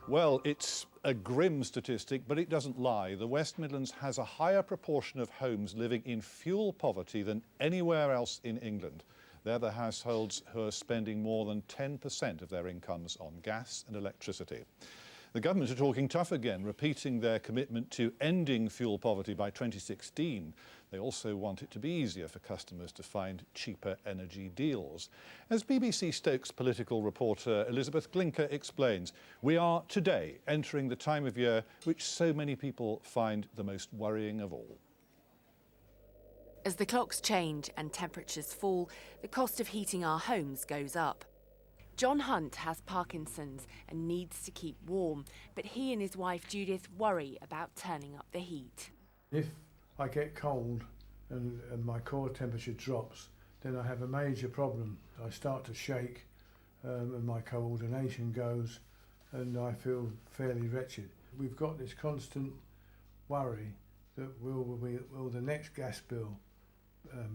Well, it's a grim statistic, but it doesn't lie. The West Midlands has a higher proportion of homes living in fuel poverty than anywhere else in England. They're the households who are spending more than 10% of their incomes on gas and electricity. The government are talking tough again, repeating their commitment to ending fuel poverty by 2016. They also want it to be easier for customers to find cheaper energy deals. As BBC Stoke's political reporter Elizabeth Glinker explains, we are today entering the time of year which so many people find the most worrying of all. As the clocks change and temperatures fall, the cost of heating our homes goes up. John Hunt has Parkinson's and needs to keep warm, but he and his wife Judith worry about turning up the heat. If I get cold and my core temperature drops, then I have a major problem. I start to shake and my coordination goes and I feel fairly wretched. We've got this constant worry that will the next gas bill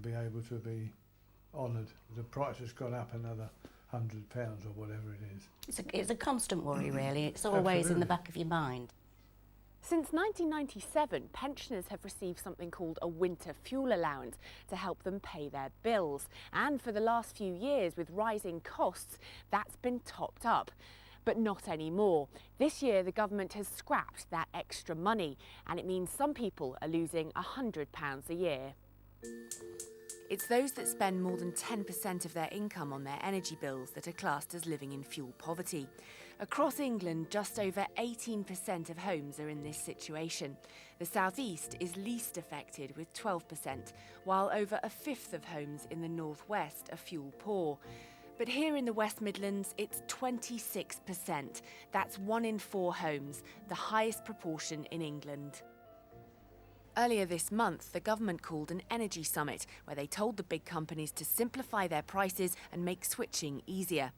be able to be honoured. The price has gone up another £100 or whatever it is. It's a constant worry, really. It's always in the back of your mind. Since 1997, pensioners have received something called a winter fuel allowance to help them pay their bills. And for the last few years, with rising costs, that's been topped up. But not anymore. This year, the government has scrapped that extra money, and it means some people are losing £100 a year. It's those that spend more than 10% of their income on their energy bills that are classed as living in fuel poverty. Across England, just over 18% of homes are in this situation. The South East is least affected with 12%, while over a fifth of homes in the North West are fuel poor. But here in the West Midlands, it's 26%. That's 1 in 4 homes, the highest proportion in England. Earlier this month, the government called an energy summit where they told the big companies to simplify their prices and make switching easier.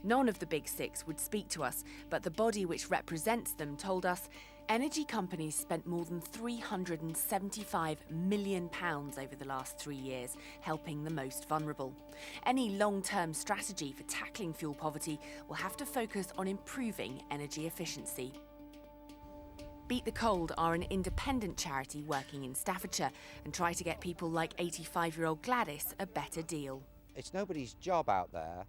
None of the big 6 would speak to us, but the body which represents them told us energy companies spent more than £375 million over the last 3 years, helping the most vulnerable. Any long-term strategy for tackling fuel poverty will have to focus on improving energy efficiency. Beat the Cold are an independent charity working in Staffordshire and try to get people like 85-year-old Gladys a better deal. It's nobody's job out there,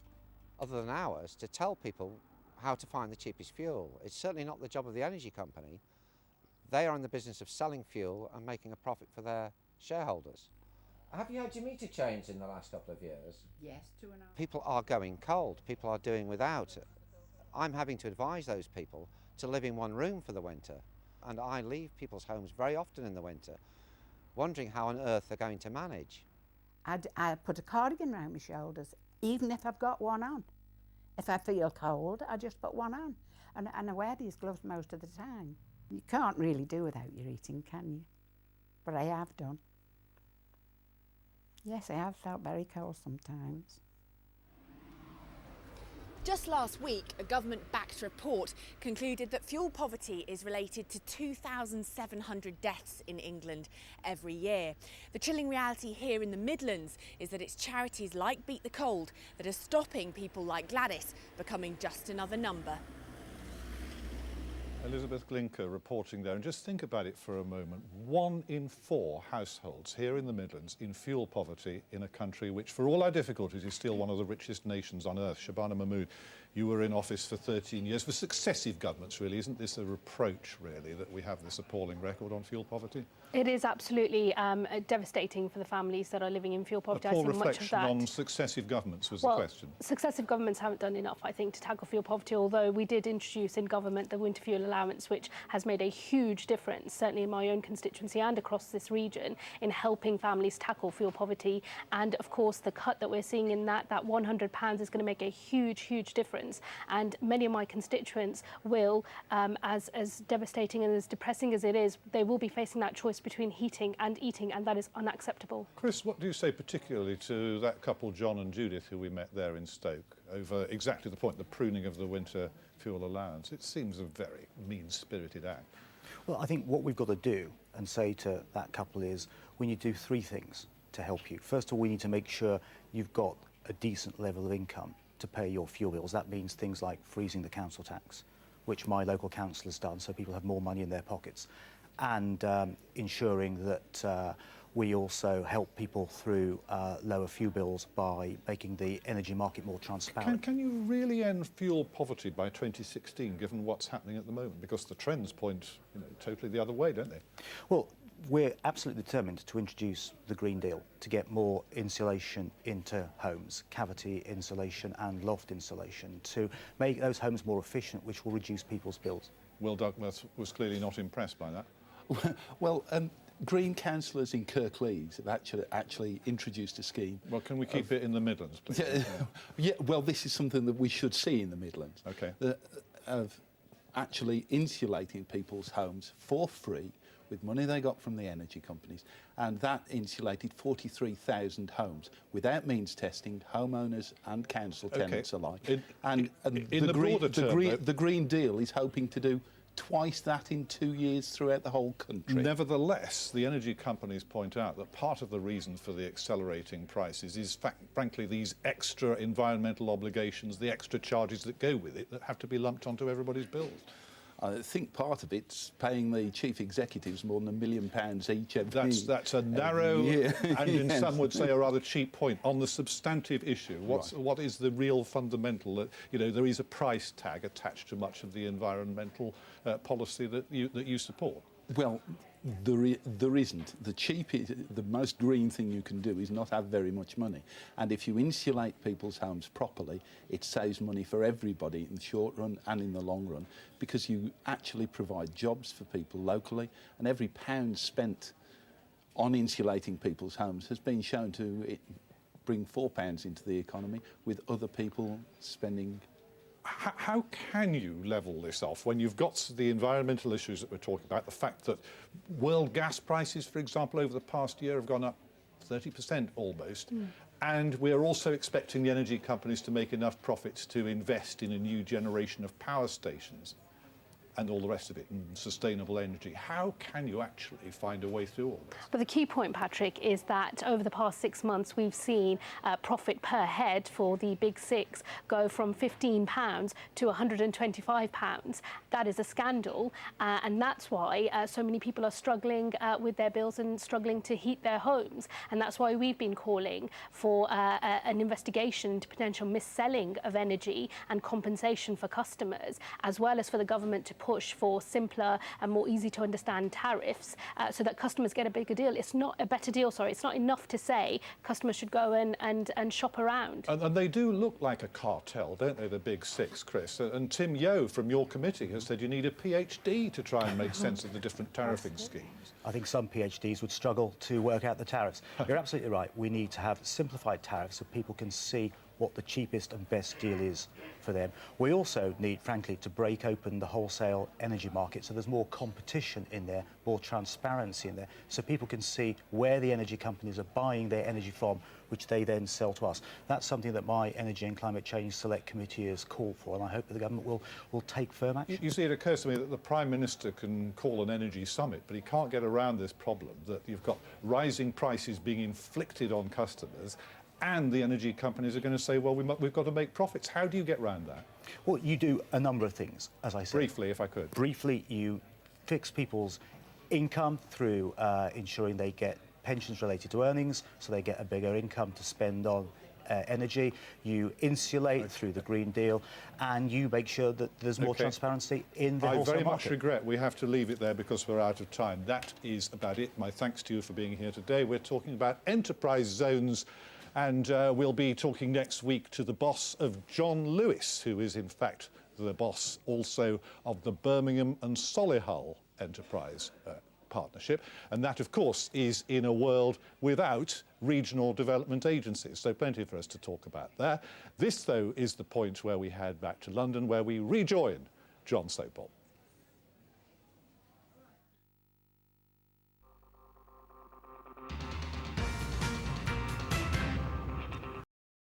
other than ours, to tell people how to find the cheapest fuel. It's certainly not the job of the energy company. They are in the business of selling fuel and making a profit for their shareholders. Have you had your meter changed in the last couple of years? Yes, 2.5. People are going cold. People are doing without. I'm having to advise those people to live in one room for the winter. And I leave people's homes very often in the winter, wondering how on earth they're going to manage. I put a cardigan round my shoulders, even if I've got one on. If I feel cold, I just put one on. And I wear these gloves most of the time. You can't really do without your eating, can you? But I have done. Yes, I have felt very cold sometimes. Just last week, a government-backed report concluded that fuel poverty is related to 2,700 deaths in England every year. The chilling reality here in the Midlands is that it's charities like Beat the Cold that are stopping people like Gladys becoming just another number. Elizabeth Glinker reporting there, and just think about it for a moment. 1 in 4 households here in the Midlands in fuel poverty in a country which, for all our difficulties, is still one of the richest nations on earth. Shabana Mahmood, you were in office for 13 years, for successive governments, really. Isn't this a reproach, really, that we have this appalling record on fuel poverty? It is absolutely devastating for the families that are living in fuel poverty. A poor I think much of reflection that, on successive governments was the question. Successive governments haven't done enough, I think, to tackle fuel poverty, although we did introduce in government the winter fuel allowance, which has made a huge difference, certainly in my own constituency and across this region, in helping families tackle fuel poverty. And of course, the cut that we're seeing in that £100 is going to make a huge, huge difference. And many of my constituents will, as devastating and as depressing as it is, they will be facing that choice between heating and eating, and that is unacceptable. Chris, what do you say particularly to that couple, John and Judith, who we met there in Stoke, over exactly the point, the pruning of the winter fuel allowance? It seems a very mean-spirited act. Well, I think what we've got to do and say to that couple is we need to do 3 things to help you. First of all, we need to make sure you've got a decent level of income to pay your fuel bills. That means things like freezing the council tax. which my local council has done, so people have more money in their pockets, and ensuring that we also help people through lower fuel bills by making the energy market more transparent. Can you really end fuel poverty by 2016, given what's happening at the moment? Because the trends point, totally the other way, don't they? Well, we're absolutely determined to introduce the Green Deal to get more insulation into homes, cavity insulation and loft insulation, to make those homes more efficient, which will reduce people's bills. Will Duckworth was clearly not impressed by that. Well, Green councillors in Kirklees have actually introduced a scheme. Well, can we keep it in the Midlands, please? Yeah, well, this is something that we should see in the Midlands. Okay. Of actually insulating people's homes for free with money they got from the energy companies, and that insulated 43,000 homes without means testing, homeowners and council tenants alike. The Green Deal is hoping to do twice that in 2 years throughout the whole country. Nevertheless, the energy companies point out that part of the reason for the accelerating prices is, frankly, these extra environmental obligations, the extra charges that go with it that have to be lumped onto everybody's bills. I think part of it's paying the chief executives more than £1 million each every That's a narrow year. and in some would say a rather cheap point. On the substantive issue, what is the real fundamental? That there is a price tag attached to much of the environmental policy that you support. Well, there isn't. The most green thing you can do is not have very much money. And if you insulate people's homes properly, it saves money for everybody in the short run and in the long run, because you actually provide jobs for people locally, and every pound spent on insulating people's homes has been shown to bring £4 into the economy, with other people spending. How can you level this off when you've got the environmental issues that we're talking about, the fact that world gas prices, for example, over the past year have gone up 30% almost, and we're also expecting the energy companies to make enough profits to invest in a new generation of power stations and all the rest of it, and sustainable energy? How can you actually find a way through all this? But the key point, Patrick, is that over the past 6 months, we've seen profit per head for the big six go from £15 to £125. That is a scandal, and that's why so many people are struggling with their bills and struggling to heat their homes. And that's why we've been calling for an investigation into potential mis-selling of energy and compensation for customers, as well as for the government to push for simpler and more easy to understand tariffs so that customers get a bigger deal. It's not a better deal, sorry. It's not enough to say customers should go and shop around. And they do look like a cartel, don't they, the big six, Chris? And Tim Yeo from your committee has said you need a PhD to try and make sense of the different tariffing schemes. I think some PhDs would struggle to work out the tariffs. You're absolutely right. We need to have simplified tariffs so people can see what the cheapest and best deal is for them. We also need, frankly, to break open the wholesale energy market so there's more competition in there, more transparency in there, so people can see where the energy companies are buying their energy from, which they then sell to us. That's something that my Energy and Climate Change Select Committee has called for, and I hope that the government will take firm action. You see, it occurs to me that the Prime Minister can call an energy summit, but he can't get around this problem that you've got rising prices being inflicted on customers, and the energy companies are going to say, well, we've got to make profits. How do you get around that? Well, you do a number of things, as I said. Briefly, if I could. Briefly, you fix people's income through ensuring they get pensions related to earnings, so they get a bigger income to spend on energy. You insulate through the Green Deal, and you make sure that there's more transparency in the wholesale market. I very much regret we have to leave it there because we're out of time. That is about it. My thanks to you for being here today. We're talking about enterprise zones, and we'll be talking next week to the boss of John Lewis, who is in fact the boss also of the Birmingham and Solihull enterprise partnership, and that of course is in a world without regional development agencies, so plenty for us to talk about there. This though is the point where we head back to London, where we rejoin John Sopel.